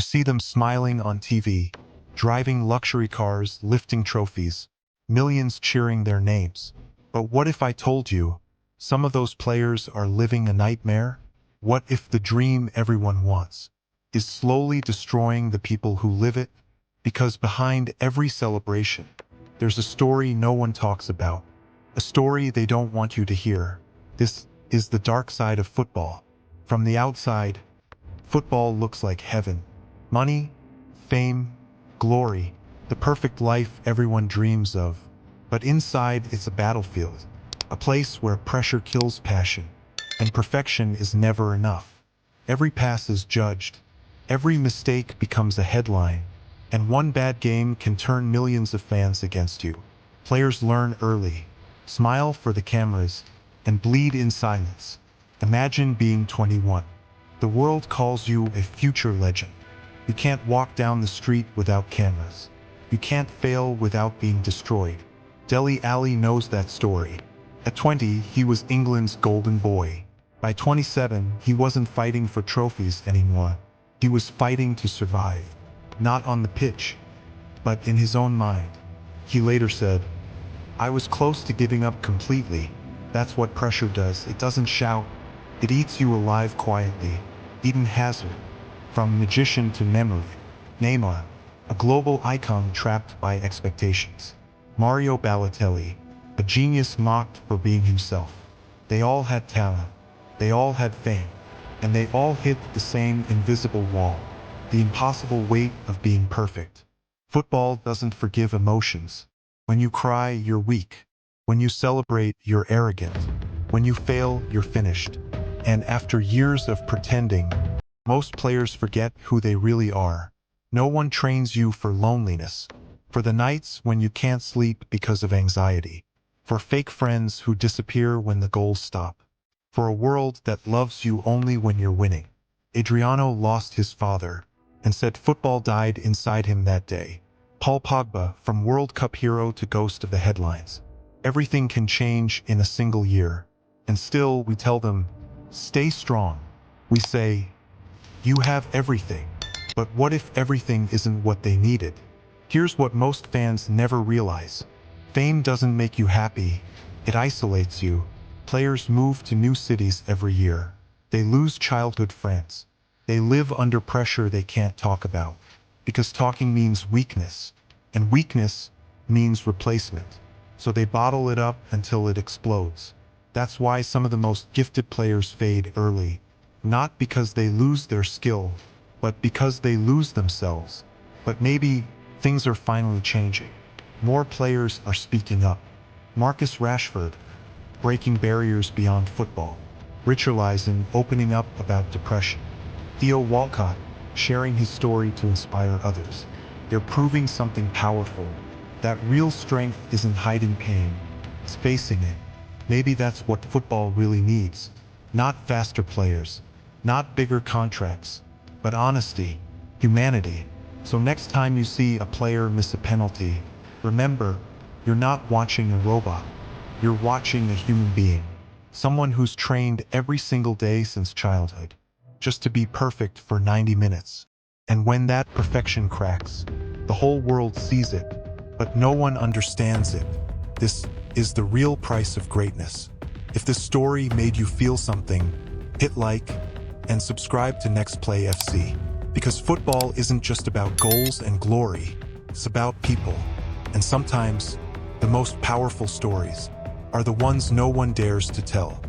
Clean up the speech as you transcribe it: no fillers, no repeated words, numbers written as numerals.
see them smiling on TV, driving luxury cars, lifting trophies, millions cheering their names. But what if I told you some of those players are living a nightmare? What if the dream everyone wants is slowly destroying the people who live it? Because behind every celebration, there's a story no one talks about, a story they don't want you to hear. This is the dark side of football. From the outside, football looks like heaven. Money, fame, glory, the perfect life everyone dreams of. But inside, it's a battlefield, a place where pressure kills passion, and perfection is never enough. Every pass is judged, every mistake becomes a headline, and one bad game can turn millions of fans against you. Players learn early, smile for the cameras, and bleed in silence. Imagine being 21. The world calls you a future legend. You can't walk down the street without cameras. You can't fail without being destroyed. Dele Alli knows that story. At 20, he was England's golden boy. By 27, he wasn't fighting for trophies anymore. He was fighting to survive. Not on the pitch, but in his own mind. He later said, "I was close to giving up completely." That's what pressure does. It doesn't shout. It eats you alive quietly. Eden Hazard, from magician to memory. Neymar, a global icon trapped by expectations. Mario Balotelli, a genius mocked for being himself. They all had talent. They all had fame. And they all hit the same invisible wall. The impossible weight of being perfect. Football doesn't forgive emotions. When you cry, you're weak. When you celebrate, you're arrogant. When you fail, you're finished. And after years of pretending, most players forget who they really are. No one trains you for loneliness, for the nights when you can't sleep because of anxiety, for fake friends who disappear when the goals stop, for a world that loves you only when you're winning. Adriano lost his father, and said football died inside him that day. Paul Pogba, from World Cup hero to ghost of the headlines. Everything can change in a single year. And still, we tell them, stay strong. We say, you have everything. But what if everything isn't what they needed? Here's what most fans never realize. Fame doesn't make you happy. It isolates you. Players move to new cities every year. They lose childhood friends. They live under pressure they can't talk about. Because talking means weakness. And weakness means replacement. So they bottle it up until it explodes. That's why some of the most gifted players fade early. Not because they lose their skill, but because they lose themselves. But maybe things are finally changing. More players are speaking up. Marcus Rashford, breaking barriers beyond football. Richarlison opening up about depression. Theo Walcott sharing his story to inspire others. They're proving something powerful. That real strength isn't hiding pain, it's facing it. Maybe that's what football really needs. Not faster players, not bigger contracts, but honesty, humanity. So next time you see a player miss a penalty, remember, you're not watching a robot. You're watching a human being. Someone who's trained every single day since childhood, just to be perfect for 90 minutes. And when that perfection cracks, the whole world sees it, but no one understands it. This is the real price of greatness. If this story made you feel something, hit like and subscribe to Next Play FC. Because football isn't just about goals and glory, it's about people. And sometimes, the most powerful stories are the ones no one dares to tell.